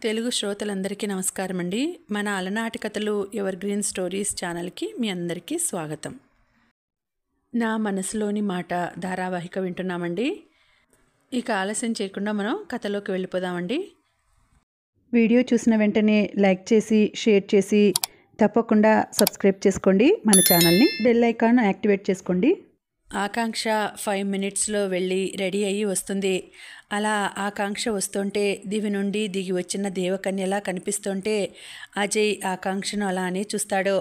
తెలుగు శ్రోతలందరికీ నమస్కారం అండి. మన అలనాటి కథలు ఎవర్ గ్రీన్ స్టోరీస్ ఛానల్కి మీ అందరికీ స్వాగతం. నా మనసులోని మాట ధారావాహిక వింటున్నామండి. ఇక ఆలస్యం చేయకుండా మనం కథలోకి వెళ్ళిపోదామండి. వీడియో చూసిన వెంటనే లైక్ చేసి షేర్ చేసి తప్పకుండా సబ్స్క్రైబ్ చేసుకోండి. మన ఛానల్ని బెల్ ఐకాన్ యాక్టివేట్ చేసుకోండి. ఆకాంక్ష 5 మినిట్స్లో వెళ్ళి రెడీ అయ్యి వస్తుంది. అలా ఆకాంక్ష వస్తుంటే దివి నుండి దిగి వచ్చిన దేవకన్యలా కనిపిస్తుంటే అజయ్ ఆకాంక్షను అలానే చూస్తాడు.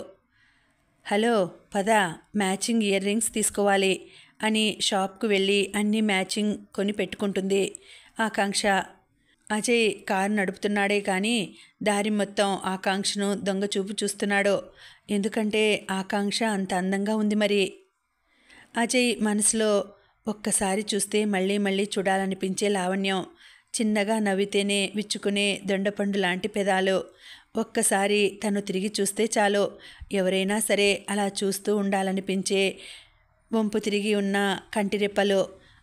హలో పద, మ్యాచింగ్ ఇయర్ రింగ్స్ తీసుకోవాలి అని షాప్కు వెళ్ళి అన్ని మ్యాచింగ్ కొని పెట్టుకుంటుంది ఆకాంక్ష. అజయ్ కారు నడుపుతున్నాడే కానీ దారి మొత్తం ఆకాంక్షను దొంగచూపు చూస్తున్నాడు. ఎందుకంటే ఆకాంక్ష అంత అందంగా ఉంది మరి. అజయ్ మనసులో ఒక్కసారి చూస్తే మళ్ళీ మళ్ళీ చూడాలనిపించే లావణ్యం, చిన్నగా నవ్వితేనే విచ్చుకునే దొండపండు లాంటి పెదాలు. ఒక్కసారి తను తిరిగి చూస్తే చాలు, ఎవరైనా సరే అలా చూస్తూ ఉండాలనిపించే వంపు తిరిగి ఉన్న కంటిరెప్పలు,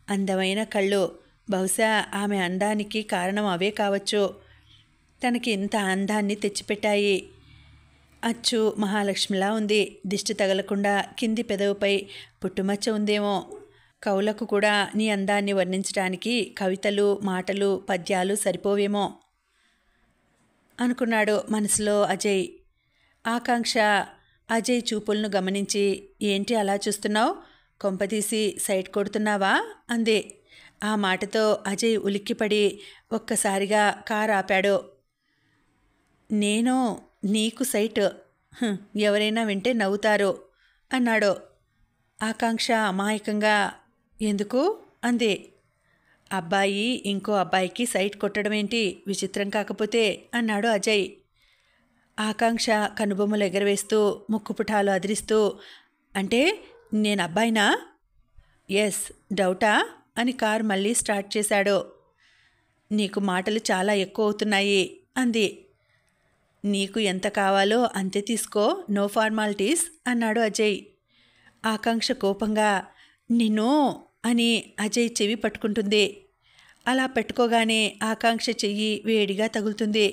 అందమైన కళ్ళు. బహుశా ఆమె అందానికి కారణం అవే కావచ్చు. తనకి ఇంత అందాన్ని తెచ్చిపెట్టాయి. అచ్చు మహాలక్ష్మిలా ఉంది. దిష్టి తగలకుండా కింది పెదవుపై పుట్టుమచ్చ ఉందేమో. కవులకు కూడా నీ అందాన్ని వర్ణించడానికి కవితలు, మాటలు, పద్యాలు సరిపోవేమో అనుకున్నాడు మనసులో అజయ్. ఆకాంక్ష అజయ్ చూపులను గమనించి, ఏంటి అలా చూస్తున్నావు, కొంపతీసి సైట్ కొడుతున్నావా అంది. ఆ మాటతో అజయ్ ఉలిక్కిపడి ఒక్కసారిగా కారు ఆపాడు. నేను నీకు సైట్, ఎవరైనా వింటే నవ్వుతారు అన్నాడు. ఆకాంక్ష అమాయకంగా, ఎందుకు అంది. అబ్బాయి ఇంకో అబ్బాయికి సైట్ కొట్టడం ఏంటి, విచిత్రం కాకపోతే అన్నాడు అజయ్. ఆకాంక్ష కనుబొమ్మలు ఎగరవేస్తూ ముక్కుపుటాలు అదిరిస్తూ, అంటే నేను అబ్బాయినా? ఎస్, డౌటా అని కారు మళ్ళీ స్టార్ట్ చేశాడు. నీకు మాటలు చాలా ఎక్కువ అవుతున్నాయి అంది. నీకు ఎంత కావాలో అంతే తీసుకో, నో ఫార్మాలిటీస్ అన్నాడు అజయ్. ఆకాంక్ష కోపంగా, నిన్ను అని అజయ్ చెవి పట్టుకుంటుంది. అలా పెట్టుకోగానే ఆకాంక్ష చెయ్యి వేడిగా తగులుతుంది.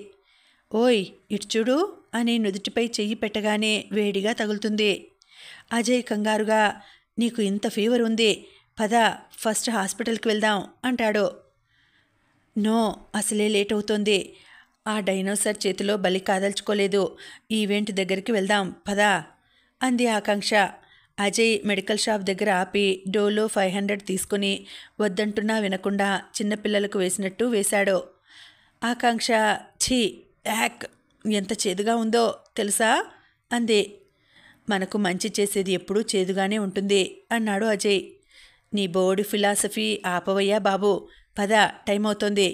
ఓయ్ ఇటు చూడు అని నుదుటిపై చెయ్యి పెట్టగానే వేడిగా తగులుతుంది. అజయ్ కంగారుగా, నీకు ఇంత ఫీవర్ ఉంది, పద ఫస్ట్ హాస్పిటల్కి వెళ్దాం అంటాడు. నో, అసలే లేట్ అవుతోంది. ఆ డైనోసర్ చేతిలో బలి కాదల్చుకోలేదు. ఈవెంట్ దగ్గరికి వెళ్దాం పదా అంది ఆకాంక్ష. అజయ్ మెడికల్ షాప్ దగ్గర ఆపి డోలో 500 తీసుకుని వద్దంటున్నా వినకుండా చిన్నపిల్లలకు వేసినట్టు వేశాడు. ఆకాంక్ష ఛీ యాక్, ఎంత చేదుగా ఉందో తెలుసా అంది. మనకు మంచి చేసేది ఎప్పుడూ చేదుగానే ఉంటుంది అన్నాడు అజయ్. నీ బోర్డు ఫిలాసఫీ ఆపవయ్యా బాబు, పద టైం అవుతోంది.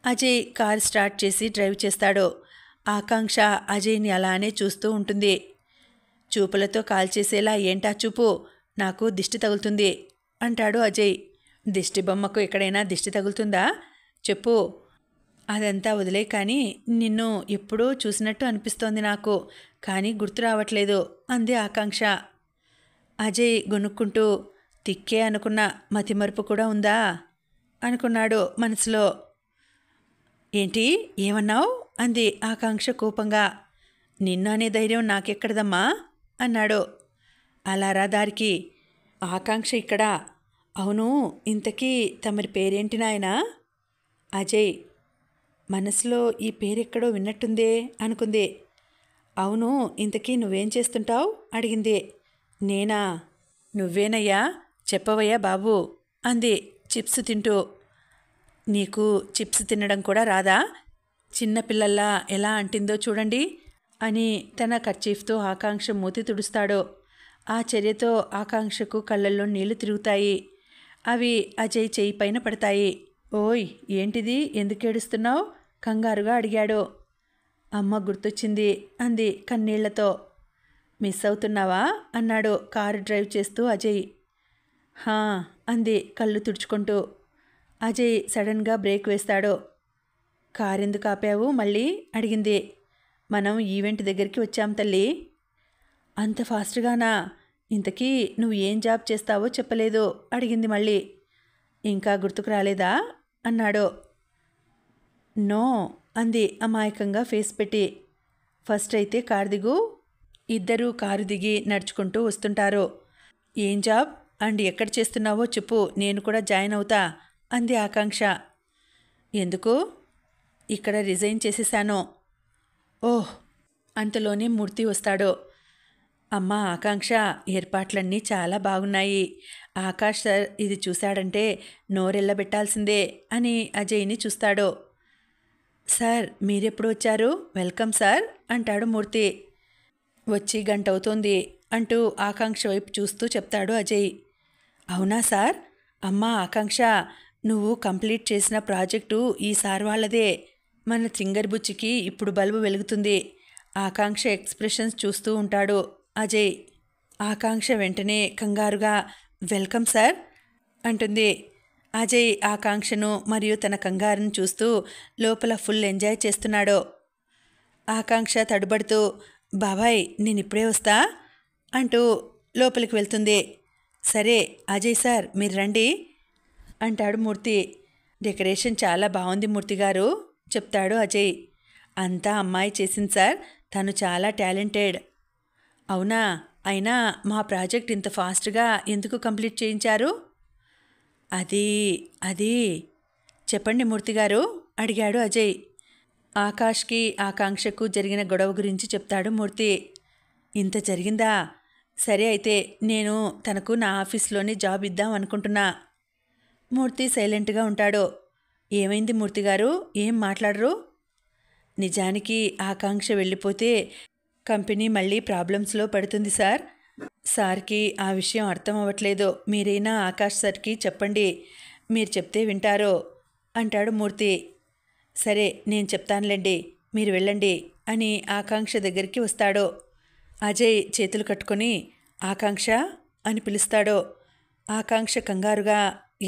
అజయ్ కార్ స్టార్ట్ చేసి డ్రైవ్ చేస్తాడు. ఆకాంక్ష అజయ్ని అలానే చూస్తూ ఉంటుంది. చూపులతో కాల్చేసేలా, ఏంటా చూపు, నాకు దిష్టి తగులుతుంది అంటాడు అజయ్. దిష్టి బొమ్మకు ఎక్కడైనా దిష్టి తగులుతుందా చెప్పు. అదంతా వదిలే కానీ నిన్ను ఎప్పుడూ చూసినట్టు అనిపిస్తోంది నాకు, కానీ గుర్తు రావట్లేదు అంది ఆకాంక్ష. అజయ్ గొనుక్కుంటూ, తిక్కే అనుకున్న మతిమరుపు కూడా ఉందా అనుకున్నాడు మనసులో. ఏంటి ఏమన్నావు అంది ఆకాంక్ష కోపంగా. నిన్ను అనే ధైర్యం నాకెక్కడదమ్మా అన్నాడు. అలారా దారికి. ఆకాంక్ష ఇక్కడ. అవును, ఇంతకీ తమరి పేరేంటి నాయనా? అజయ్. మనసులో ఈ పేరెక్కడో విన్నట్టుందే అనుకుంది. అవును, ఇంతకీ నువ్వేం చేస్తుంటావు అడిగింది. నేనా? నువ్వేనయ్యా, చెప్పవయ్యా బాబు అంది చిప్స్ తింటూ. నీకు చిప్స్ తినడం కూడా రాదా? చిన్నపిల్లల్లా ఎలా అంటిందో చూడండి అని తన కర్చీఫ్తో ఆకాంక్ష మూతి తుడుస్తాడు. ఆ చర్యతో ఆకాంక్షకు కళ్ళల్లో నీళ్లు తిరుగుతాయి. అవి అజయ్ చేయి పైన పడతాయి. ఓయ్ ఏంటిది, ఎందుకు ఏడుస్తున్నావు కంగారుగా అడిగాడు. అమ్మ గుర్తొచ్చింది అంది కన్నీళ్లతో. మిస్ అవుతున్నావా అన్నాడు కారు డ్రైవ్ చేస్తూ అజయ్. హా అంది కళ్ళు తుడుచుకుంటూ. అజయ్ సడన్గా బ్రేక్ వేస్తాడు. కారెందుకు ఆపావు మళ్ళీ అడిగింది. మనం ఈవెంట్ దగ్గరికి వచ్చాం తల్లి. అంత ఫాస్ట్గానా? ఇంతకీ నువ్వు ఏం జాబ్ చేస్తావో చెప్పలేదు అడిగింది మళ్ళీ. ఇంకా గుర్తుకు రాలేదా అన్నాడు. నో అంది అమాయకంగా ఫేస్ పెట్టి. ఫస్ట్ అయితే కారు దిగు. ఇద్దరూ కారు దిగి నడుచుకుంటూ వస్తుంటారు. ఏం జాబ్ అండ్ ఎక్కడ చేస్తున్నావో చెప్పు, నేను కూడా జాయిన్ అవుతా అంది ఆకాంక్ష. ఎందుకు? ఇక్కడ రిజైన్ చేసేసాను. ఓహ్! అంతలోనే మూర్తి వస్తాడు. అమ్మా ఆకాంక్ష, ఏర్పాట్లన్నీ చాలా బాగున్నాయి. ఆకాష్ సార్ ఇది చూశాడంటే నోరెళ్ళబెట్టాల్సిందే అని అజయ్ని చూస్తాడు. సార్ మీరెప్పుడు వచ్చారు? వెల్కమ్ సార్ అంటాడు మూర్తి. వచ్చి గంట అవుతోంది అంటూ ఆకాంక్ష వైపు చూస్తూ చెప్తాడు అజయ్. అవునా సార్? అమ్మా ఆకాంక్ష, నువ్వు కంప్లీట్ చేసిన ప్రాజెక్టు ఈ సార్ వాళ్ళదే. మన సింగర్బుచ్చికి ఇప్పుడు బల్బు వెలుగుతుంది. ఆకాంక్ష ఎక్స్ప్రెషన్స్ చూస్తూ ఉంటాడు అజయ్. ఆకాంక్ష వెంటనే కంగారుగా వెల్కమ్ సార్ అంటుంది. అజయ్ ఆకాంక్షను మరియు తన కంగారును చూస్తూ లోపల ఫుల్ ఎంజాయ్ చేస్తున్నాడు. ఆకాంక్ష తడుబడుతూ బాబాయ్ నేనిప్పుడే వస్తా అంటూ లోపలికి వెళ్తుంది. సరే అజయ్ సార్ మీరు రండి అంటాడు మూర్తి. డెకరేషన్ చాలా బాగుంది మూర్తి గారు చెప్తాడు అజయ్. అంతా అమ్మాయి చేసింది సార్, తను చాలా టాలెంటెడ్. అవునా? అయినా మా ప్రాజెక్ట్ ఇంత ఫాస్ట్గా ఎందుకు కంప్లీట్ చేయించారు? అది చెప్పండి మూర్తిగారు అడిగాడు అజయ్. ఆకాష్కి ఆకాంక్షకు జరిగిన గొడవ గురించి చెప్తాడు మూర్తి. ఇంత జరిగిందా? సరే అయితే నేను తనకు నా ఆఫీస్లోనే జాబ్ ఇద్దాం అనుకుంటున్నా. మూర్తి సైలెంట్గా ఉంటాడు. ఏమైంది మూర్తిగారు, ఏం మాట్లాడరు? నిజానికి ఆకాంక్ష వెళ్ళిపోతే కంపెనీ మళ్ళీ ప్రాబ్లమ్స్లో పడుతుంది సార్. సార్కి ఆ విషయం అర్థం అవ్వట్లేదు. మీరైనా ఆకాష్ సార్కి చెప్పండి, మీరు చెప్తే వింటారో అంటాడు మూర్తి. సరే నేను చెప్తానులేండి, మీరు వెళ్ళండి అని ఆకాంక్ష దగ్గరికి వస్తాడు. అజయ్ చేతులు కట్టుకొని ఆకాంక్ష అని పిలుస్తాడు. ఆకాంక్ష కంగారుగా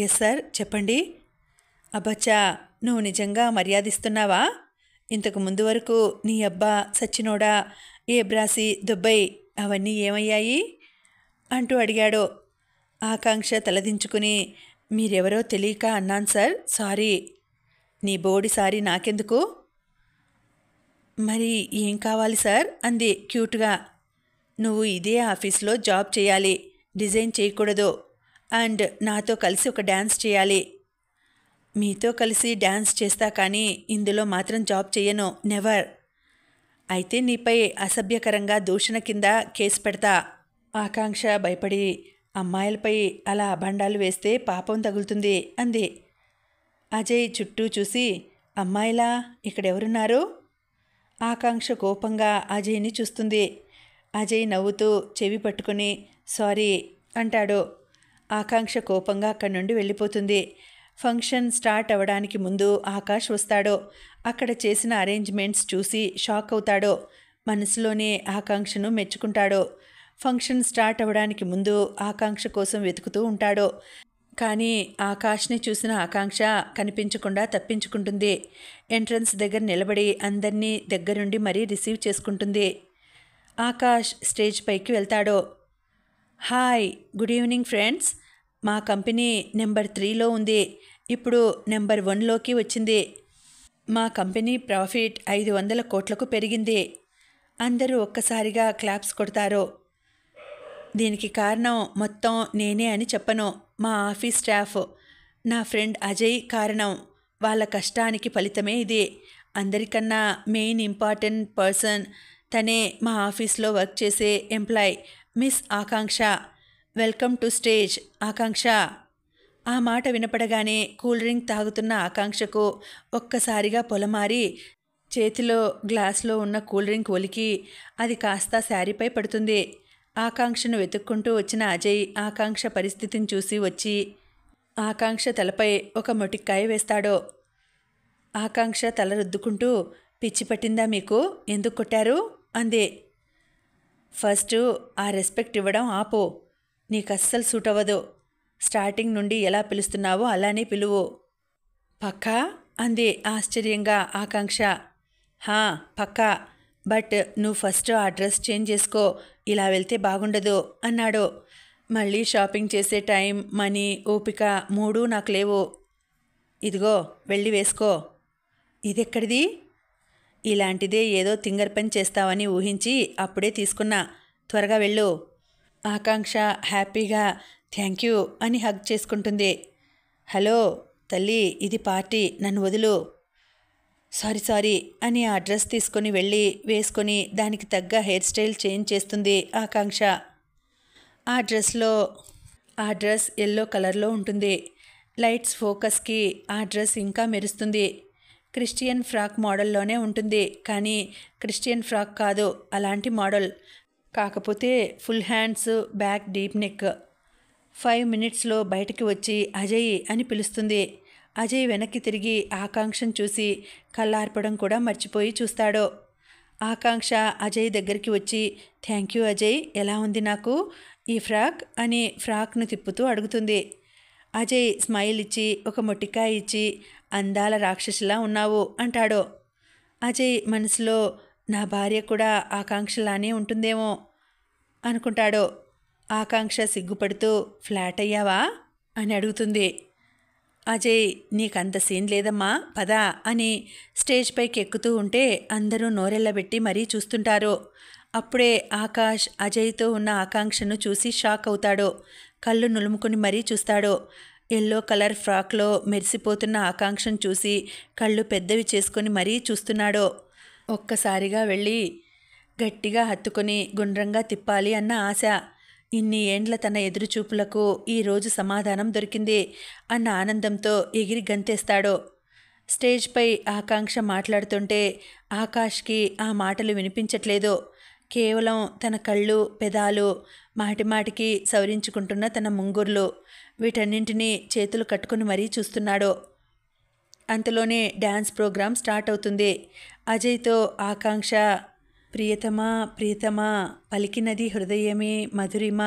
ఎస్ సార్ చెప్పండి. అబ్బచ్చా, నువ్వు నిజంగా మర్యాదిస్తున్నావా? ఇంతకు ముందు వరకు నీ అబ్బా సచ్చినోడా, ఏ బ్రాసి దుబ్బై అవన్నీ ఏమయ్యాయి అంటూ అడిగాడు. ఆకాంక్ష తలదించుకుని మీరెవరో తెలియక అన్నాను సార్, సారీ. నీ బోడి సారీ నాకెందుకు? మరి ఏం కావాలి సార్ అంది క్యూట్గా. నువ్వు ఇదే ఆఫీస్లో జాబ్ చేయాలి, డిజైన్ చేయకూడదు. అండ్ నాతో కలిసి ఒక డ్యాన్స్ చేయాలి. మీతో కలిసి డ్యాన్స్ చేస్తా కానీ ఇందులో మాత్రం జాబ్ చేయను, నెవర్. అయితే నీపై అసభ్యకరంగా దూషణ కింద కేసు పెడతా. ఆకాంక్ష భయపడి అమ్మాయిలపై అలా అభండాలు వేస్తే పాపం తగులుతుంది అంది. అజయ్ చుట్టూ చూసి అమ్మాయిలా ఇక్కడెవరున్నారు? ఆకాంక్ష కోపంగా అజయ్ని చూస్తుంది. అజయ్ నవ్వుతూ చెవి పట్టుకుని సారీ అంటాడు. ఆకాంక్ష కోపంగా అక్కడి నుండి వెళ్ళిపోతుంది. ఫంక్షన్ స్టార్ట్ అవ్వడానికి ముందు ఆకాష్ వస్తాడు. అక్కడ చేసిన అరేంజ్మెంట్స్ చూసి షాక్ అవుతాడు. మనసులోనే ఆకాంక్షను మెచ్చుకుంటాడు. ఫంక్షన్ స్టార్ట్ అవ్వడానికి ముందు ఆకాంక్ష కోసం వెతుకుతూ ఉంటాడు. కానీ ఆకాష్ని చూసిన ఆకాంక్ష కనిపించకుండా తప్పించుకుంటుంది. ఎంట్రన్స్ దగ్గర నిలబడి అందరినీ దగ్గరుండి మరీ రిసీవ్ చేసుకుంటుంది. ఆకాష్ స్టేజ్ పైకి వెళ్తాడు. Hi, good evening friends. మా కంపెనీ నెంబర్ 3లో ఉంది, ఇప్పుడు నెంబర్ 1లోకి వచ్చింది. మా కంపెనీ ప్రాఫిట్ 500 కోట్లకు పెరిగింది. అందరూ ఒక్కసారిగా క్లాప్స్ కొడతారు. దీనికి కారణం మొత్తం నేనే అని చెప్పను, మా ఆఫీస్ స్టాఫ్, నా ఫ్రెండ్ అజయ్ కారణం. వాళ్ళ కష్టానికి ఫలితమే ఇది. అందరికన్నా మెయిన్ ఇంపార్టెంట్ పర్సన్ తనే మా ఆఫీస్లో వర్క్ చేసే employee Miss Akanksha. Welcome to stage Akanksha. ఆ మాట వినపడగానే కూల్ డ్రింక్ తాగుతున్న ఆకాంక్షకు ఒక్కసారిగా పొలమారి చేతిలో గ్లాస్లో ఉన్న కూల్ డ్రింక్ ఒలికి అది కాస్త శారీపై పడుతుంది. ఆకాంక్షను వెతుక్కుంటూ వచ్చిన అజయ్ ఆకాంక్ష పరిస్థితిని చూసి వచ్చి ఆకాంక్ష తలపై ఒక మొటిక్కాయ వేస్తాడు. ఆకాంక్ష తల రుద్దుకుంటూ పిచ్చి పట్టిందా మీకు, ఎందుకు కొట్టారు అంది. ఫస్ట్ ఆ రెస్పెక్ట్ ఇవ్వడం ఆపు, నీకు అస్సలు సూట్ అవ్వదు. స్టార్టింగ్ నుండి ఎలా పిలుస్తున్నావో అలానే పిలువు. పక్కా అంది ఆశ్చర్యంగా ఆకాంక్ష. హా పక్కా, బట్ నువ్వు ఫస్ట్ ఆ డ్రెస్ చేంజ్ చేసుకో, ఇలా వెళ్తే బాగుండదు అన్నాడు. మళ్ళీ షాపింగ్ చేసే టైం, మనీ, ఓపిక మూడూ నాకు లేవు. ఇదిగో వెళ్ళి వేసుకో. ఇదెక్కడిది? ఇలాంటిదే ఏదో తింగర్ పని చేస్తావని ఊహించి అప్పుడే తీసుకున్నా. త్వరగా వెళ్ళు. ఆకాంక్ష హ్యాపీగా థ్యాంక్ యూ అని హగ్ చేసుకుంటుంది. హలో తల్లి, ఇది పార్టీ, నన్ను వదులు. సారీ అని ఆ డ్రెస్ తీసుకొని వెళ్ళి వేసుకొని దానికి తగ్గ హెయిర్ స్టైల్ చేంజ్ చేస్తుంది ఆకాంక్ష. ఆ డ్రెస్ ఎల్లో కలర్లో ఉంటుంది. లైట్స్ ఫోకస్కి ఆ డ్రెస్ ఇంకా మెరుస్తుంది. క్రిస్టియన్ ఫ్రాక్ మోడల్లోనే ఉంటుంది, కానీ క్రిస్టియన్ ఫ్రాక్ కాదు, అలాంటి మోడల్. కాకపోతే full hands, back deep neck. 5 మినిట్స్లో బయటికి వచ్చి అజయ్ అని పిలుస్తుంది. అజయ్ వెనక్కి తిరిగి ఆకాంక్షను చూసి కళ్ళార్పడం కూడా మర్చిపోయి చూస్తాడు. ఆకాంక్ష అజయ్ దగ్గరికి వచ్చి థ్యాంక్ యూ అజయ్, ఎలా ఉంది నాకు ఈ ఫ్రాక్ అని ఫ్రాక్ను తిప్పుతూ అడుగుతుంది. అజయ్ స్మైల్ ఇచ్చి ఒక మొట్టికాయ ఇచ్చి అందాల రాక్షసిలా ఉన్నావు అంటాడు. అజయ్ మనసులో నా భార్య కూడా ఆకాంక్షలానే ఉంటుందేమో అనుకుంటాడు. ఆకాంక్ష సిగ్గుపడుతూ ఫ్లాట్ అయ్యావా అని అడుగుతుంది. అజయ్ నీకంత సీన్ లేదమ్మా పదా అని స్టేజ్ పైకి ఎక్కుతూ ఉంటే అందరూ నోరెళ్ళబెట్టి మరీ చూస్తుంటారు. అప్పుడే ఆకాష్ అజయ్తో ఉన్న ఆకాంక్షను చూసి షాక్ అవుతాడు. కళ్ళు నులుముకుని మరీ చూస్తాడు. ఎల్లో కలర్ ఫ్రాక్లో మెరిసిపోతున్న ఆకాంక్షను చూసి కళ్ళు పెద్దవి చేసుకొని మరీ చూస్తున్నాడు. ఒక్కసారిగా వెళ్ళి గట్టిగా హత్తుకొని గుండ్రంగా తిప్పాలి అన్న ఆశ. ఇన్ని ఏండ్ల తన ఎదురుచూపులకు ఈరోజు సమాధానం దొరికింది అన్న ఆనందంతో ఎగిరి గంతేస్తాడు. స్టేజ్పై ఆకాంక్ష మాట్లాడుతుంటే ఆకాష్కి ఆ మాటలు వినిపించట్లేదు. కేవలం తన కళ్ళు, పెదాలు, మాటిమాటికి సవరించుకుంటున్న తన ముంగుర్లు, వీటన్నింటినీ చేతులు కట్టుకుని మరీ చూస్తున్నాడు. అంతలోనే డ్యాన్స్ ప్రోగ్రాం స్టార్ట్ అవుతుంది. అజయ్తో ఆకాంక్ష ప్రియతమా పలికినది హృదయమే మధురిమ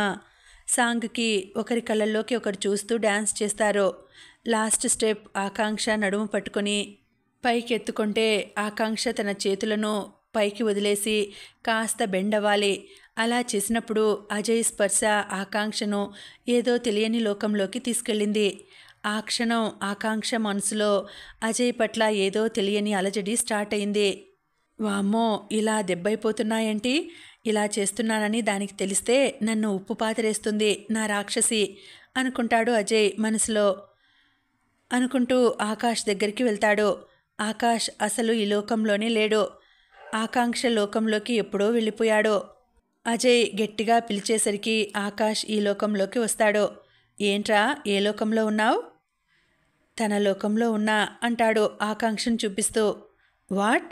సాంగ్కి ఒకరి కళ్ళల్లోకి ఒకరు చూస్తూ డ్యాన్స్ చేస్తారు. లాస్ట్ స్టెప్ ఆకాంక్ష నడుము పట్టుకొని పైకి ఎత్తుకుంటే ఆకాంక్ష తన చేతులను పైకి వదిలేసి కాస్త బెండ్ అవ్వాలి. అలా చేసినప్పుడు అజయ్ స్పర్శ ఆకాంక్షను ఏదో తెలియని లోకంలోకి తీసుకెళ్ళింది. ఆ క్షణం ఆకాంక్ష మనసులో అజయ్ పట్ల ఏదో తెలియని అలజడి స్టార్ట్ అయింది. వామ్మో, ఇలా దెబ్బైపోతున్నాయేంటి? ఇలా చేస్తున్నానని దానికి తెలిస్తే నన్ను ఉప్పు పాతరేస్తుంది నా రాక్షసి అనుకుంటాడు అజయ్ మనసులో. అనుకుంటూ ఆకాష్ దగ్గరికి వెళ్తాడు. ఆకాష్ అసలు ఈ లోకంలోనే లేడు. ఆకాంక్ష లోకంలోకి ఎప్పుడో వెళ్ళిపోయాడు. అజయ్ గట్టిగా పిలిచేసరికి ఆకాష్ ఈ లోకంలోకి వస్తాడు. ఏంట్రా, ఏ లోకంలో ఉన్నావు? తన లోకంలో ఉన్నా అంటాడు ఆకాంక్షను చూపిస్తూ. వాట్?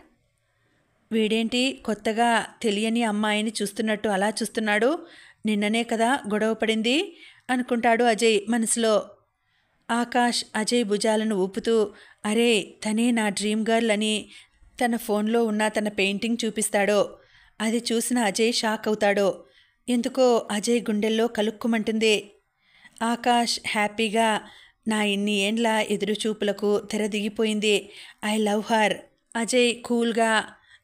వీడేంటి కొత్తగా తెలియని అమ్మాయిని చూస్తున్నట్టు అలా చూస్తున్నాడు? నిన్ననే కదా గొడవ పడింది అనుకుంటాడు అజయ్ మనసులో. ఆకాష్ అజయ్ భుజాలను ఊపుతూ అరే తనే నా డ్రీమ్ గర్ల్ అని తన ఫోన్లో ఉన్న తన పెయింటింగ్ చూపిస్తాడు. అది చూసిన అజయ్ షాక్ అవుతాడు. ఎందుకో అజయ్ గుండెల్లో కలుక్కుమంటుంది. ఆకాష్ హ్యాపీగా నా ఇన్ని ఏండ్ల ఎదురుచూపులకు తెర దిగిపోయింది, ఐ లవ్ హర్. అజయ్ కూల్గా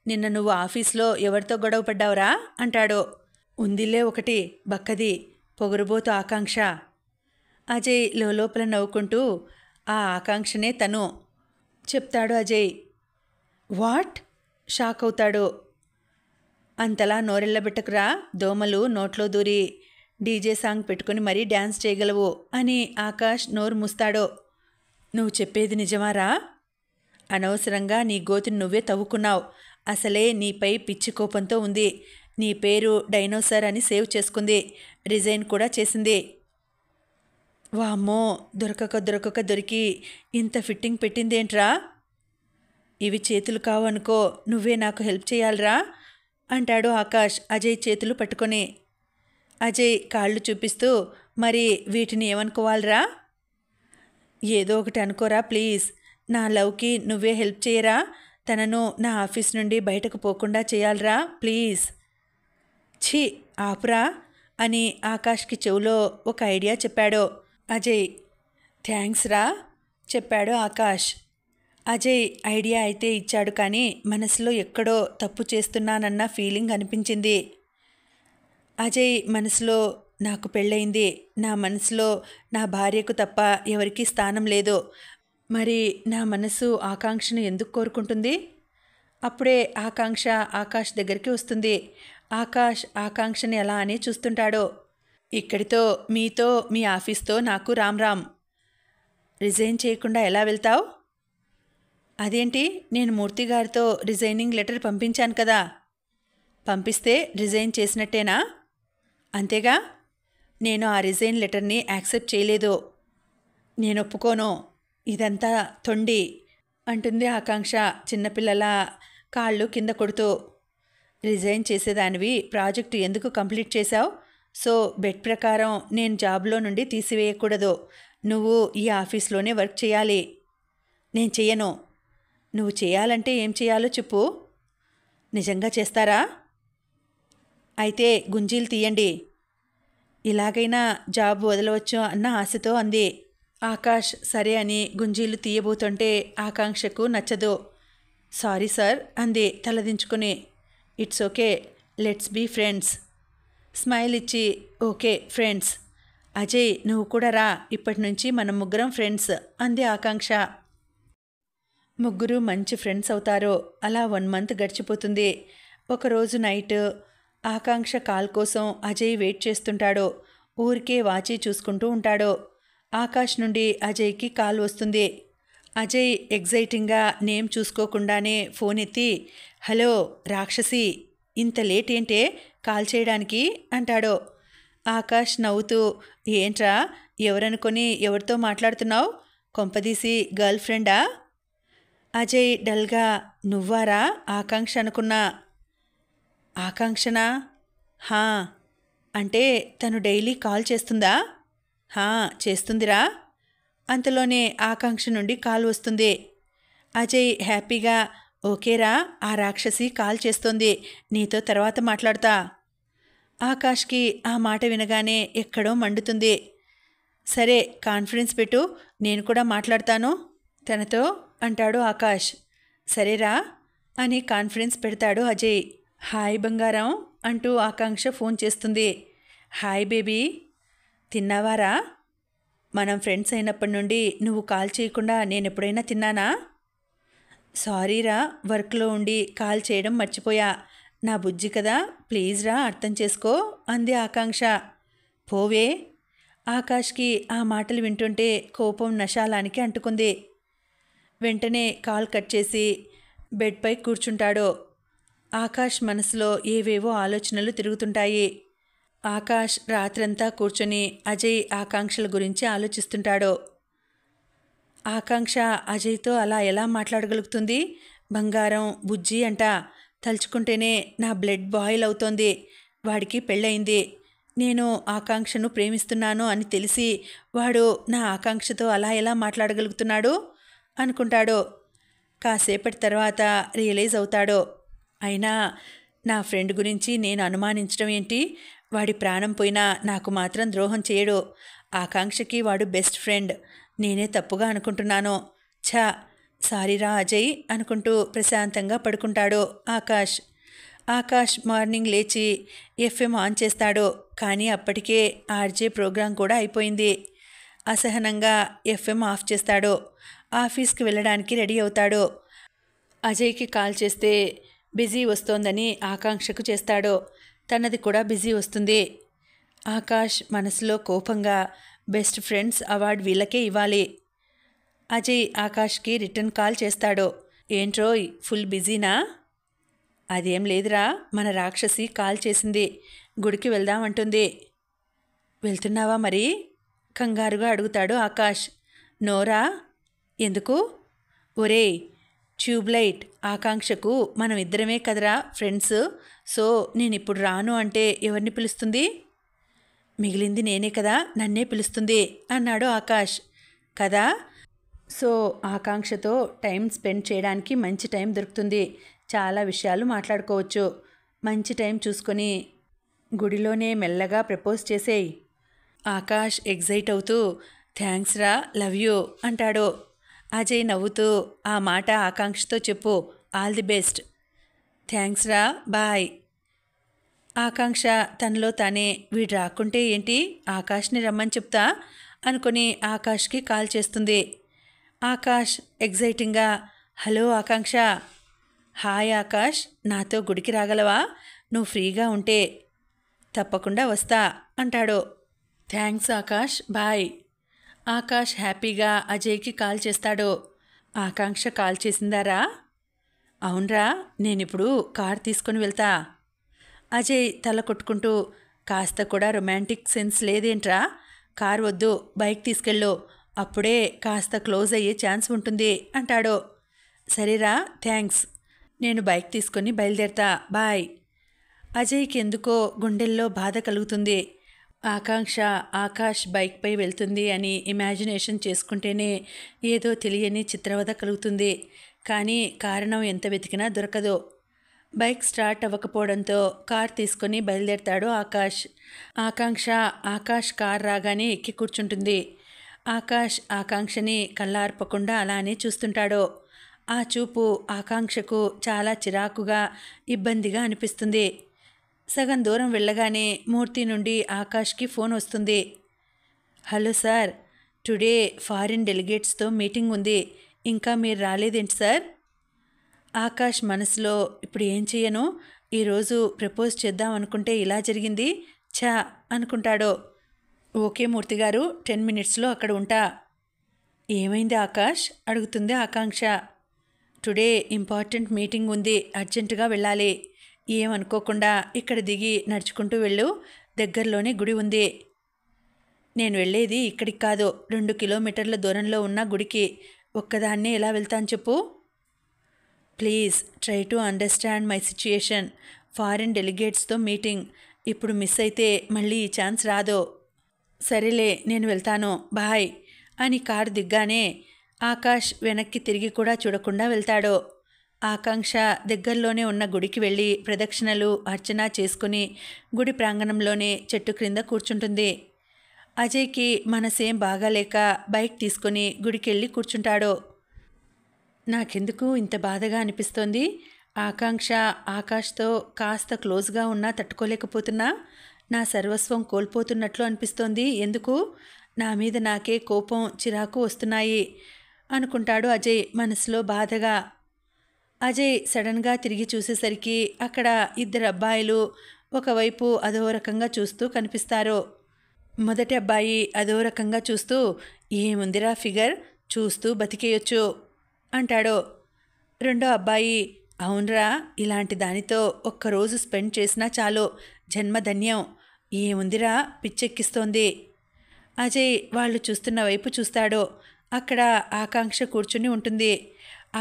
నిన్న నువ్వు ఆఫీస్లో ఎవరితో గొడవ పడ్డావురా అంటాడు. ఉందిలే ఒకటి, బక్కది, పొగరుబోతు ఆకాంక్ష. అజయ్ లోపల నవ్వుకుంటూ ఆ ఆకాంక్షనే తను చెప్తాడు అజయ్. వాట్? షాక్ అవుతాడు. అంతలా నోరెళ్ళబెట్టకురా, దోమలు నోట్లో దూరి డీజే సాంగ్ పెట్టుకుని మరీ డ్యాన్స్ చేయగలవు అని ఆకాష్ నోరు మూస్తాడు. నువ్వు చెప్పేది నిజమారా? అనవసరంగా నీ గోతిని నువ్వే తవ్వుకున్నావు. అసలే నీపై పిచ్చి కోపంతో ఉంది. నీ పేరు డైనోసార్ అని సేవ్ చేసుకుంది, రిజైన్ కూడా చేసింది. వామ్మో, దొరకక దొరికి ఇంత ఫిట్టింగ్ పెట్టిందేంట్రా? ఇవి చేతులు కావు అనుకో, నువ్వే నాకు హెల్ప్ చేయాలరా అంటాడు ఆకాష్ అజయ్ చేతులు పట్టుకొని. అజయ్ కాళ్ళు చూపిస్తూ మరి వీటిని ఏమనుకోవాలరా? ఏదో ఒకటి అనుకోరా ప్లీజ్. నా లవ్కి నువ్వే హెల్ప్ చేయరా? తనను నా ఆఫీస్ నుండి బయటకు పోకుండా చేయాలరా ప్లీజ్. ఛీ ఆపురా అని ఆకాష్కి చెవులో ఒక ఐడియా చెప్పాడు అజయ్. థ్యాంక్స్ రా చెప్పాడు ఆకాష్. అజయ్ ఐడియా అయితే ఇచ్చాడు, కానీ మనసులో ఎక్కడో తప్పు చేస్తున్నానన్న ఫీలింగ్ అనిపించింది. అజయ్ మనసులో నాకు పెళ్ళయింది, నా మనసులో నా భార్యకు తప్ప ఎవరికీ స్థానం లేదు, మరి నా మనసు ఆకాంక్షను ఎందుకు కోరుకుంటుంది? అప్పుడే ఆకాంక్ష ఆకాష్ దగ్గరికి వస్తుంది. ఆకాష్ ఆకాంక్షని ఎలా అని చూస్తుంటాడో. ఇక్కడితో మీతో మీ ఆఫీస్తో నాకు రామ్ రామ్. రిజైన్ చేయకుండా ఎలా వెళ్తావు? అదేంటి, నేను మూర్తి గారితో రిజైనింగ్ లెటర్ పంపించాను కదా. పంపిస్తే రిజైన్ చేసినట్టేనా? అంతేగా. నేను ఆ రిజైన్ లెటర్ని యాక్సెప్ట్ చేయలేదు. నేను ఒప్పుకోను. ఇదంతా తొండి అంటుంది ఆకాంక్ష చిన్నపిల్లల కాళ్ళు కింద కొడుతూ. రిజైన్ చేసేదానివి ప్రాజెక్టు ఎందుకు కంప్లీట్ చేశావు? సో బెడ్ ప్రకారం నేను జాబ్లో నుండి తీసివేయకూడదు. నువ్వు ఈ ఆఫీస్లోనే వర్క్ చేయాలి. నేను చెయ్యను. నువ్వు చేయాలంటే ఏం చేయాలో చెప్పు. నిజంగా చేస్తారా? అయితే గుంజీలు తీయండి. ఇలాగైనా జాబ్ వదలవచ్చు అన్న ఆశతో అంది. ఆకాష్ సరే అని గుంజీలు తీయబోతుంటే ఆకాంక్షకు నచ్చదు. సారీ సార్ అంది తలదించుకుని. It's okay, let's be friends. Smile ఇచ్చి ఓకే ఫ్రెండ్స్. అజయ్ నువ్వు కూడా రా, ఇప్పటి నుంచి మనం ముగ్గురం ఫ్రెండ్స్ అంది ఆకాంక్ష. ముగ్గురు మంచి ఫ్రెండ్స్ అవుతారు. అలా 1 మంత్ గడిచిపోతుంది. ఒకరోజు నైట్ ఆకాంక్ష కాల్ కోసం అజయ్ వెయిట్ చేస్తుంటాడు. ఊరికే వాచి చూసుకుంటూ ఉంటాడు. ఆకాష్ నుండి అజయ్కి కాల్ వస్తుంది. అజయ్ ఎగ్జైటింగ్గా నేమ్ చూసుకోకుండానే ఫోన్ ఎత్తి, హలో రాక్షసి, ఇంత లేట్ ఏంటే కాల్ చేయడానికి అంటాడు. ఆకాష్ నవ్వుతూ, ఏంట్రా, ఎవరనుకొని ఎవరితో మాట్లాడుతున్నావు? కొంపదీసి గర్ల్ ఫ్రెండా? అజయ్ డల్గా, నువ్వారా ఆకాంక్ష అనుకున్నా. ఆకాంక్షనా? హా. అంటే తను డైలీ కాల్ చేస్తుందా? హా చేస్తుందిరా. అంతలోనే ఆకాంక్ష నుండి కాల్ వస్తుంది. అజయ్ హ్యాపీగా, ఓకేరా, ఆ రాక్షసి కాల్ చేస్తోంది, నీతో తర్వాత మాట్లాడతా. ఆకాష్కి ఆ మాట వినగానే ఎక్కడో మండుతుంది. సరే కాన్ఫిడెన్స్ పెట్టు, నేను కూడా మాట్లాడతాను తనతో అంటాడు ఆకాష్. సరేరా అని కాన్ఫిడెన్స్ పెడతాడు అజయ్. హాయ్ బంగారం అంటూ ఆకాంక్ష ఫోన్ చేస్తుంది. హాయ్ బేబీ, తిన్నావారా? మనం ఫ్రెండ్స్ అయినప్పటి నుండి నువ్వు కాల్ చేయకుండా నేను ఎప్పుడైనా తిన్నానా? సారీరా, వర్క్లో ఉండి కాల్ చేయడం మర్చిపోయా. నా బుజ్జి కదా, ప్లీజ్ రా, అర్థం చేసుకో అంది ఆకాంక్ష. పోవే. ఆకాష్కి ఆ మాటలు వింటుంటే కోపం నశాలానికి అంటుకుంది. వెంటనే కాల్ కట్ చేసి బెడ్పై కూర్చుంటాడు. ఆకాష్ మనసులో ఏవేవో ఆలోచనలు తిరుగుతుంటాయి. ఆకాష్ రాత్రంతా కూర్చొని అజయ్ ఆకాంక్షల గురించి ఆలోచిస్తుంటాడు. ఆకాంక్ష అజయ్తో అలా ఎలా మాట్లాడగలుగుతుంది? బంగారం, బుజ్జి అంట. తలుచుకుంటేనే నా బ్లడ్ బాయిల్ అవుతోంది. వాడికి పెళ్ళయింది. నేను ఆకాంక్షను ప్రేమిస్తున్నాను అని తెలిసి వాడు నా ఆకాంక్షతో అలా ఎలా మాట్లాడగలుగుతున్నాడు అనుకుంటాడు. కాసేపటి తర్వాత రియలైజ్ అవుతాడు. అయినా నా ఫ్రెండ్ గురించి నేను అనుమానించడం ఏంటి? వాడి ప్రాణం పోయినా నాకు మాత్రం ద్రోహం చేయడు. ఆకాంక్షకి వాడు బెస్ట్ ఫ్రెండ్. నేనే తప్పుగా అనుకుంటున్నాను. ఛా, సారీరా అజయ్ అనుకుంటూ ప్రశాంతంగా పడుకుంటాడు ఆకాష్. ఆకాష్ మార్నింగ్ లేచి ఎఫ్ఎం ఆన్ చేస్తాడు. కానీ అప్పటికే ఆర్జే ప్రోగ్రాం కూడా అయిపోయింది. అసహనంగా ఎఫ్ఎం ఆఫ్ చేస్తాడు. ఆఫీస్కి వెళ్ళడానికి రెడీ అవుతాడు. అజయ్కి కాల్ చేస్తే బిజీ వస్తోందని ఆకాంక్షకు చేస్తాడు. తనది కూడా బిజీ వస్తుంది. ఆకాష్ మనసులో కోపంగా, బెస్ట్ ఫ్రెండ్స్ అవార్డు వీళ్ళకే ఇవ్వాలి. అజయ్ ఆకాష్కి రిటర్న్ కాల్ చేస్తాడు. ఏంట్రోయ్, ఫుల్ బిజీనా? అదేం లేదురా, మన రాక్షసి కాల్ చేసింది, గుడికి వెళ్దామంటుంది. వెళ్తున్నావా మరి? కంగారుగా అడుగుతాడు ఆకాష్. నోరా? ఎందుకు? ఒరేయ్, ట్యూబ్లైట్ ఆకాంక్షకు మనం ఇద్దరమే కదరా ఫ్రెండ్స్. సో నేనిప్పుడు రాను అంటే ఎవరిని పిలుస్తుంది? మిగిలింది నేనే కదా, నన్నే పిలుస్తుంది అన్నాడు ఆకాష్. కదా? సో ఆకాంక్షతో టైం స్పెండ్ చేయడానికి మంచి టైం దొరుకుతుంది. చాలా విషయాలు మాట్లాడుకోవచ్చు. మంచి టైం చూసుకొని గుడిలోనే మెల్లగా ప్రపోజ్ చేసేయి. ఆకాష్ ఎగ్జైట్ అవుతూ, థ్యాంక్స్ రా, లవ్ యూ అంటాడు. అజయ్ నవ్వుతూ, ఆ మాట ఆకాంక్షతో చెప్పు, ఆల్ ది బెస్ట్. థ్యాంక్స్ రా, బాయ్. ఆకాంక్ష తనలో తానే, వీడు రాకుంటే ఏంటి, ఆకాష్ని రమ్మని చెప్తా అనుకుని ఆకాష్కి కాల్ చేస్తుంది. ఆకాష్ ఎగ్జైటింగ్గా, హలో ఆకాంక్ష. హాయ్ ఆకాష్, నాతో గుడికి రాగలవా? నువ్వు ఫ్రీగా ఉంటే. తప్పకుండా వస్తా అంటాడు. Thanks Akash, bye. ఆకాష్ హ్యాపీగా అజయ్కి కాల్ చేస్తాడు. ఆకాంక్ష కాల్ చేసిందారా? అవునరా, నేనిప్పుడు కార్ తీసుకుని వెళ్తా. అజయ్ తల కొట్టుకుంటూ, కాస్త కూడా రొమాంటిక్ సెన్స్ లేదేంట్రా? కార్ వద్దు, బైక్ తీసుకెళ్ళు, అప్పుడే కాస్త క్లోజ్ అయ్యే ఛాన్స్ ఉంటుంది అంటాడు. సరేరా, థ్యాంక్స్. నేను బైక్ తీసుకొని బయలుదేరతా, బాయ్. అజయ్కి ఎందుకో గుండెల్లో బాధ కలుగుతుంది. ఆకాంక్ష ఆకాష్ బైక్పై వెళ్తుంది అని ఇమాజినేషన్ చేసుకుంటేనే ఏదో తెలియని చిత్రవద కలుగుతుంది. కానీ కారణం ఎంత వెతికినా దొరకదు. బైక్ స్టార్ట్ అవ్వకపోవడంతో కార్ తీసుకొని బయలుదేరతాడు ఆకాష్. ఆకాష్ కార్ రాగానే ఎక్కి కూర్చుంటుంది. ఆకాష్ ఆకాంక్షని కళ్ళార్పకుండా అలానే చూస్తుంటాడు. ఆ చూపు ఆకాంక్షకు చాలా చిరాకుగా, ఇబ్బందిగా అనిపిస్తుంది. సగం దూరం వెళ్ళగానే మూర్తి నుండి ఆకాష్కి ఫోన్ వస్తుంది. హలో సార్, టుడే ఫారిన్ డెలిగేట్స్తో మీటింగ్ ఉంది, ఇంకా మీరు రాలేదేంటి సార్? ఆకాష్ మనసులో ఇప్పుడు ఏం చేయను, ఈరోజు ప్రపోజ్ చేద్దాం అనుకుంటే ఇలా జరిగింది, ఛా అనుకుంటాడు. ఓకే మూర్తి గారు, 10 మినిట్స్లో అక్కడ ఉంటా. ఏమైంది ఆకాష్ అడుగుతుంది ఆకాంక్ష. టుడే ఇంపార్టెంట్ మీటింగ్ ఉంది, అర్జెంటుగా వెళ్ళాలి. ఏమనుకోకుండా ఇక్కడ దిగి నడుచుకుంటూ వెళ్ళు, దగ్గరలోనే గుడి ఉంది. నేను వెళ్ళేది ఇక్కడికి కాదు, 2 కిలోమీటర్ల దూరంలో ఉన్న గుడికి. ఒక్కదాన్నే ఎలా వెళ్తాను చెప్పు? Please try to understand my situation. Foreign డెలిగేట్స్తో మీటింగ్, ఇప్పుడు మిస్ అయితే మళ్ళీ ఈ ఛాన్స్ రాదు. సరేలే, నేను వెళ్తాను, బాయ్ అని కారు దిగ్గానే ఆకాష్ వెనక్కి తిరిగి కూడా చూడకుండా వెళ్తాడు. ఆకాంక్ష దగ్గరలోనే ఉన్న గుడికి వెళ్ళి ప్రదక్షిణలు, అర్చన చేసుకుని గుడి ప్రాంగణంలోనే చెట్టు క్రింద కూర్చుంటుంది. అజయ్కి మనసేం బాగాలేక బైక్ తీసుకొని గుడికి వెళ్ళి కూర్చుంటాడు. నాకెందుకు ఇంత బాధగా అనిపిస్తోంది? ఆకాంక్ష ఆకాష్తో కాస్త క్లోజ్గా ఉన్నా తట్టుకోలేకపోతున్నా, నా సర్వస్వం కోల్పోతున్నట్లు అనిపిస్తోంది. ఎందుకు? నా మీద నాకే కోపం, చిరాకు వస్తున్నాయి అనుకుంటాడు అజయ్ మనసులో బాధగా. అజయ్ సడన్గా తిరిగి చూసేసరికి అక్కడ 2 అబ్బాయిలు ఒకవైపు అదో రకంగా చూస్తూ కనిపిస్తారు. మొదటి అబ్బాయి అదో రకంగా చూస్తూ, ఏముందిరా ఫిగర్, చూస్తూ బతికేయొచ్చు అంటాడు. రెండో అబ్బాయి, అవునరా, ఇలాంటి దానితో ఒక్కరోజు స్పెండ్ చేసినా చాలు, జన్మధన్యం, ఏముందిరా, పిచ్చెక్కిస్తోంది. అజయ్ వాళ్ళు చూస్తున్న వైపు చూస్తాడు. అక్కడ ఆకాంక్ష కూర్చుని ఉంటుంది.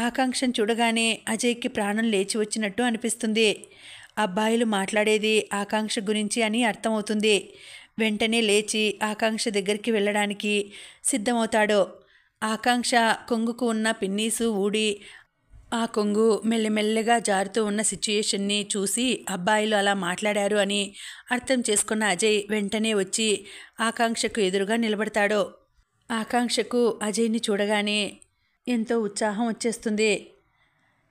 ఆకాంక్షను చూడగానే అజయ్కి ప్రాణం లేచి వచ్చినట్టు అనిపిస్తుంది. అబ్బాయిలు మాట్లాడేది ఆకాంక్ష గురించి అని అర్థమవుతుంది. వెంటనే లేచి ఆకాంక్ష దగ్గరికి వెళ్ళడానికి సిద్ధమవుతాడు. ఆకాంక్ష కొంగుకు ఉన్న పిన్నీసు ఊడి ఆ కొంగు మెల్లమెల్లగా జారుతూ ఉన్న సిచ్యుయేషన్ని చూసి అబ్బాయిలు అలా మాట్లాడారు అని అర్థం చేసుకున్న అజయ్ వెంటనే వచ్చి ఆకాంక్షకు ఎదురుగా నిలబడతాడు. ఆకాంక్షకు అజయ్ని చూడగానే ఎంతో ఉత్సాహం వచ్చేస్తుంది.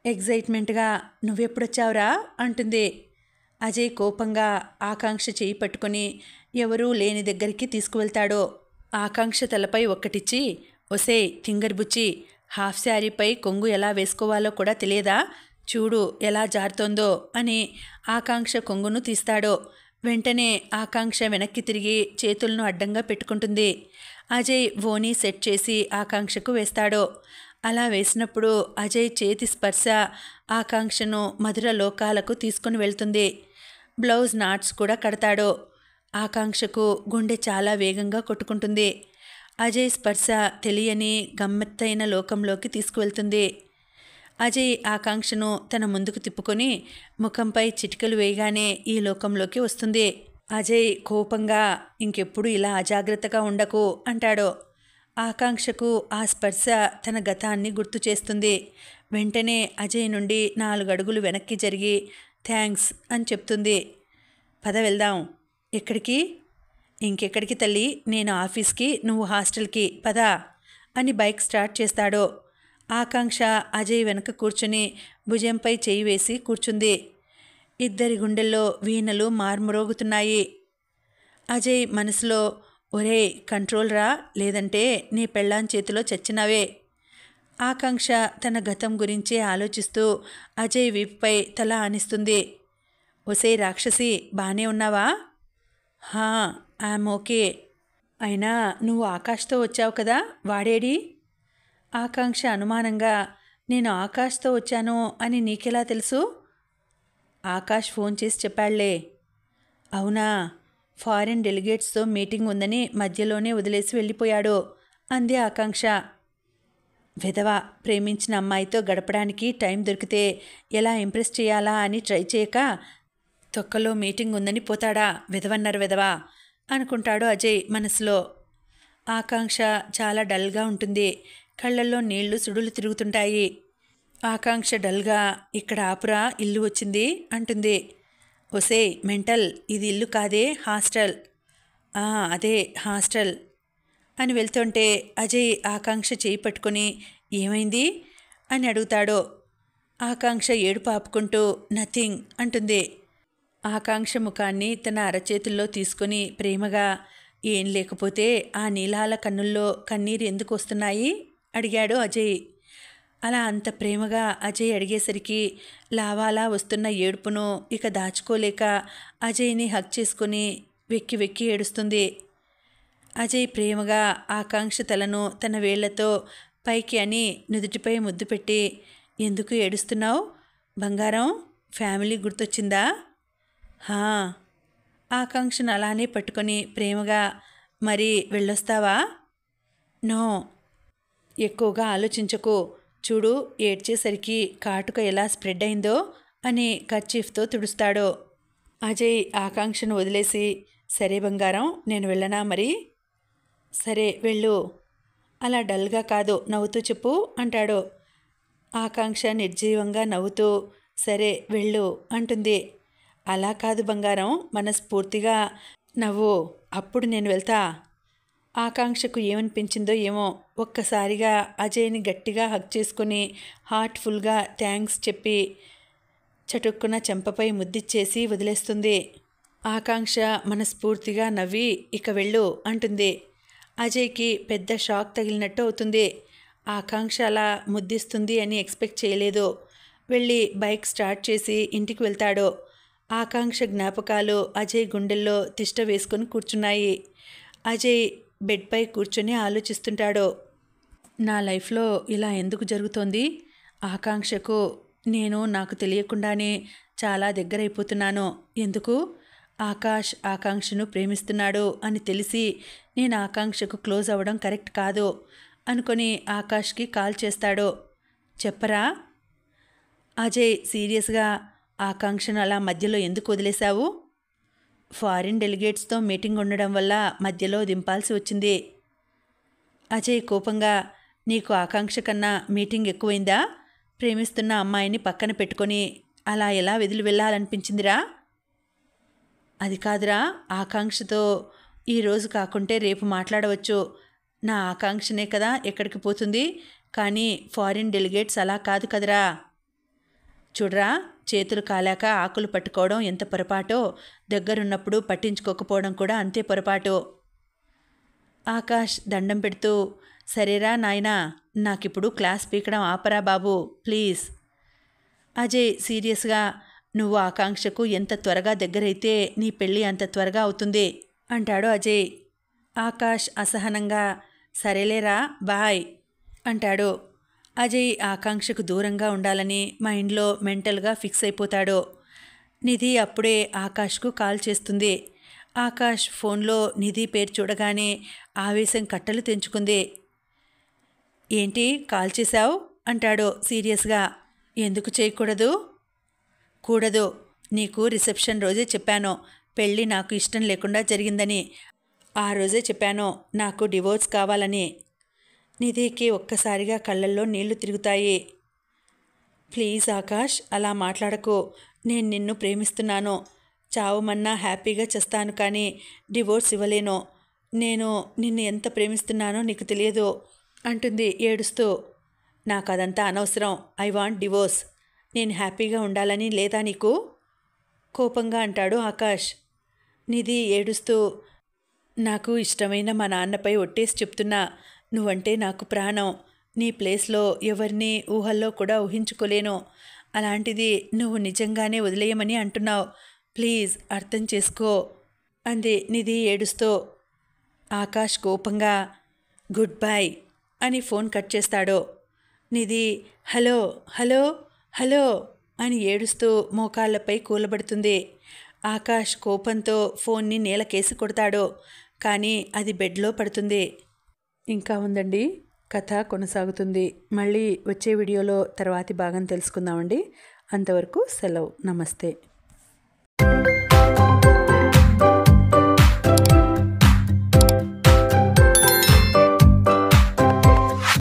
ఎగ్జైట్మెంట్గా, నువ్వెప్పుడొచ్చావురా అంటుంది. అజయ్ కోపంగా ఆకాంక్ష చేయి పట్టుకొని ఎవరూ లేని దగ్గరికి తీసుకువెళ్తాడు. ఆకాంక్ష తలపై ఒక్కటిచ్చి, ఒసే తింగర్బుచ్చి, హాఫ్ శారీపై కొంగు ఎలా వేసుకోవాలో కూడా తెలియదా? చూడు ఎలా జారుతోందో అని ఆకాంక్ష కొంగును తీస్తాడు. వెంటనే ఆకాంక్ష వెనక్కి తిరిగి చేతులను అడ్డంగా పెట్టుకుంటుంది. అజయ్ ఓనీ సెట్ చేసి ఆకాంక్షకు వేస్తాడు. అలా వేసినప్పుడు అజయ్ చేతి స్పర్శ ఆకాంక్షను మధుర లోకాలకు తీసుకుని వెళ్తుంది. బ్లౌజ్ నాట్స్ కూడా కడతాడు. ఆకాంక్షకు గుండె చాలా వేగంగా కొట్టుకుంటుంది. అజయ్ స్పర్శ తెలియని గమ్మత్తైన లోకంలోకి తీసుకువెళ్తుంది. అజయ్ ఆకాంక్షను తన ముందుకు తిప్పుకొని ముఖంపై చిటికలు వేయగానే ఈ లోకంలోకి వస్తుంది. అజయ్ కోపంగా, ఇంకెప్పుడు ఇలా అజాగ్రత్తగా ఉండకు అంటాడు. ఆకాంక్షకు ఆ స్పర్శ తన గతాన్ని గుర్తు చేస్తుంది. వెంటనే అజయ్ నుండి 4 అడుగులు వెనక్కి జరిగి థ్యాంక్స్ అని చెప్తుంది. పద వెళ్దాం. ఎక్కడికి? ఇంకెక్కడికి తల్లి, నేను ఆఫీస్కి, నువ్వు హాస్టల్కి, పదా అని బైక్ స్టార్ట్ చేస్తాడు. ఆకాంక్ష అజయ్ వెనక కూర్చుని భుజంపై చేయి వేసి కూర్చుంది. ఇద్దరి గుండెల్లో వీణలు మార్మురోగుతున్నాయి. అజయ్ మనసులో, ఒరే కంట్రోల్ రా, లేదంటే నీ పెళ్ళాం చేతిలో చచ్చినావే. ఆకాంక్ష తన గతం గురించే ఆలోచిస్తూ అజయ్ వీపుపై తల ఆనిస్తుంది. ఒసే రాక్షసి, బానే ఉన్నావా? హా, ఐఎమ్ ఓకే. అయినా నువ్వు ఆకాష్తో వచ్చావు కదా, వాడేడి? ఆకాంక్ష అనుమానంగా, నేను ఆకాష్తో వచ్చాను అని నీకెలా తెలుసు? ఆకాష్ ఫోన్ చేసి చెప్పాళ్లే. అవునా, ఫారిన్ డెలిగేట్స్తో మీటింగ్ ఉందని మధ్యలోనే వదిలేసి వెళ్ళిపోయాడు అంది ఆకాంక్ష. విధవ, ప్రేమించిన అమ్మాయితో గడపడానికి టైం దొరికితే ఎలా ఇంప్రెస్ చేయాలా అని ట్రై చేయక తొక్కలో మీటింగ్ ఉందని పోతాడా, విధవన్నారు విధవా అనుకుంటాడు అజయ్ మనసులో. ఆకాంక్ష చాలా డల్గా ఉంటుంది. కళ్ళల్లో నీళ్లు సుడులు తిరుగుతుంటాయి. ఆకాంక్ష డల్గా, ఇక్కడ ఆపురా, ఇల్లు వచ్చింది అంటుంది. ఒసే మెంటల్, ఇది ఇల్లు కాదే, హాస్టల్. అదే హాస్టల్ అని వెళ్తుంటే అజయ్ ఆకాంక్ష చేయి పట్టుకొని ఏమైంది అని అడుగుతాడు. ఆకాంక్ష ఏడుపు ఆపుకుంటూ నథింగ్ అంటుంది. ఆకాంక్ష ముఖాన్ని తన అరచేతుల్లో తీసుకుని ప్రేమగా, ఏం లేకపోతే ఆ నీలాల కన్నుల్లో కన్నీరు ఎందుకు వస్తున్నాయి అడిగాడు అజయ్. అలా అంత ప్రేమగా అజయ్ అడిగేసరికి లావాలా వస్తున్న ఏడుపును ఇక దాచుకోలేక అజయ్ని హగ్ చేసుకుని వెక్కి వెక్కి ఏడుస్తుంది. అజయ్ ప్రేమగా ఆకాంక్ష తలను తన వేళ్లతో పైకి అని నుదుటిపై ముద్దు పెట్టి, ఎందుకు ఏడుస్తున్నావు బంగారం, ఫ్యామిలీ గుర్తొచ్చిందా? హా. ఆకాంక్షను అలానే పట్టుకొని ప్రేమగా, మరి వెళ్ళొస్తావా? నో. ఎక్కువగా ఆలోచించకు, చూడు ఏడ్చేసరికి కాటుక ఎలా స్ప్రెడ్ అయిందో అని కర్చీఫ్తో తుడుస్తాడు. అజయ్ ఆకాంక్షను వదిలేసి, సరే బంగారం, నేను వెళ్ళనా మరి? సరే వెళ్ళు. అలా డల్గా కాదు, నవ్వుతూ చెప్పు అంటాడు. ఆకాంక్ష నిర్జీవంగా నవ్వుతూ సరే వెళ్ళు అంటుంది. అలా కాదు బంగారం, మనస్ఫూర్తిగా నవ్వు, అప్పుడు నేను వెళ్తా. ఆకాంక్షకు ఏమనిపించిందో ఏమో, ఒక్కసారిగా అజయ్ని గట్టిగా హగ్ చేసుకుని హార్ట్ఫుల్గా థ్యాంక్స్ చెప్పి చటుక్కున చెంపపై ముద్దిచ్చేసి వదిలేస్తుంది. ఆకాంక్ష మనస్ఫూర్తిగా నవ్వి ఇక వెళ్ళు అంటుంది. అజయ్కి పెద్ద షాక్ తగిలినట్టు అవుతుంది. ఆకాంక్ష అలా ముద్దిస్తుంది అని ఎక్స్పెక్ట్ చేయలేదు. వెళ్ళి బైక్ స్టార్ట్ చేసి ఇంటికి వెళ్తాడు. ఆకాంక్ష జ్ఞాపకాలు అజయ్ గుండెల్లో తిష్ట వేసుకొని కూర్చున్నాయి. అజయ్ బెడ్పై కూర్చొని ఆలోచిస్తుంటాడు. నా లైఫ్లో ఇలా ఎందుకు జరుగుతోంది? ఆకాంక్షకు నేను నాకు తెలియకుండానే చాలా దగ్గరైపోతున్నాను. ఎందుకు? ఆకాష్ ఆకాంక్షను ప్రేమిస్తున్నాడు అని తెలిసి నేను ఆకాంక్షకు క్లోజ్ అవ్వడం కరెక్ట్ కాదు అనుకొని ఆకాష్కి కాల్ చేస్తాడు. చెప్పరా? అజయ్ సీరియస్గా, ఆకాంక్షను అలా మధ్యలో ఎందుకు వదిలేశావు? ఫారిన్ డెలిగేట్స్తో మీటింగ్ ఉండడం వల్ల మధ్యలో దింపాల్సి వచ్చింది. అజయ్ కోపంగా, నీకు ఆకాంక్ష కన్నా మీటింగ్ ఎక్కువైందా? ప్రేమిస్తున్న అమ్మాయిని పక్కన పెట్టుకొని అలా ఎలా వదిలి వెళ్ళాలనిపించిందిరా? అది కాదురా, ఆకాంక్షతో ఈరోజు కాకుంటే రేపు మాట్లాడవచ్చు. నా ఆకాంక్షనే కదా ఎక్కడికి పోతుంది, కానీ ఫారిన్ డెలిగేట్స్ అలా కాదు కదరా. చూడరా, చేతులు కాలాక ఆకులు పట్టుకోవడం ఎంత పొరపాటో, దగ్గరున్నప్పుడు పట్టించుకోకపోవడం కూడా అంతే పొరపాటు. ఆకాష్ దండం పెడుతూ, సరేరా నాయనా, నాకిప్పుడు క్లాస్ పీకడం ఆపరా బాబు ప్లీజ్. అజయ్ సీరియస్గా, నువ్వు ఆకాంక్షకు ఎంత త్వరగా దగ్గరైతే నీ పెళ్ళి అంత త్వరగా అవుతుంది అంటాడు అజయ్. ఆకాష్ అసహనంగా, సరేలేరా బాయ్ అంటాడు. అజయ్ ఆకాంక్షకు దూరంగా ఉండాలని మైండ్లో మెంటల్గా ఫిక్స్ అయిపోతాడు. నిధి అప్పుడే ఆకాష్కు కాల్ చేస్తుంది. ఆకాష్ ఫోన్లో నిధి పేరు చూడగానే ఆవేశం కట్టలు తెంచుకుంది. ఏంటి కాల్ చేశావు అంటాడు సీరియస్గా. ఎందుకు చేయకూడదు? కూడదు. నీకు రిసెప్షన్ రోజే చెప్పాను పెళ్ళి నాకు ఇష్టం లేకుండా జరిగిందని. ఆ రోజే చెప్పాను నాకు డివోర్స్ కావాలని. నిధికి ఒక్కసారిగా కళ్ళల్లో నీళ్లు తిరుగుతాయి. ప్లీజ్ ఆకాష్, అలా మాట్లాడకు. నేను నిన్ను ప్రేమిస్తున్నాను. చావమన్నా హ్యాపీగా చేస్తాను, కానీ డివోర్స్ ఇవ్వలేను. నేను నిన్ను ఎంత ప్రేమిస్తున్నానో నీకు తెలియదు అంటుంది ఏడుస్తూ. నాకు అదంతా అనవసరం. I want divorce. నేను హ్యాపీగా ఉండాలని లేదా నీకు? కోపంగా అంటాడు ఆకాష్. నిధి ఏడుస్తూ, నాకు ఇష్టమైన మా నాన్నపై ఒట్టేసి చెప్తున్నా, నువ్వంటే నాకు ప్రాణం. నీ ప్లేస్లో ఎవరిని ఊహల్లో కూడా ఊహించుకోలేను. అలాంటిది నువ్వు నిజంగానే వదిలేయమని అంటున్నావు. ప్లీజ్ అర్థం చేసుకో అంది నిధి ఏడుస్తూ. ఆకాష్ కోపంగా గుడ్ బై అని ఫోన్ కట్ చేస్తాడు. నిధి హలో హలో హలో అని ఏడుస్తూ మోకాళ్ళపై కూలబడుతుంది. ఆకాష్ కోపంతో ఫోన్ని నేలకేసి కొడతాడు. కానీ అది బెడ్లో పడుతుంది. ఇంకా ఉందండి, కథ కొనసాగుతుంది. మళ్ళీ వచ్చే వీడియోలో తర్వాతి భాగం తెలుసుకుందామండి. అంతవరకు సెలవు. నమస్తే.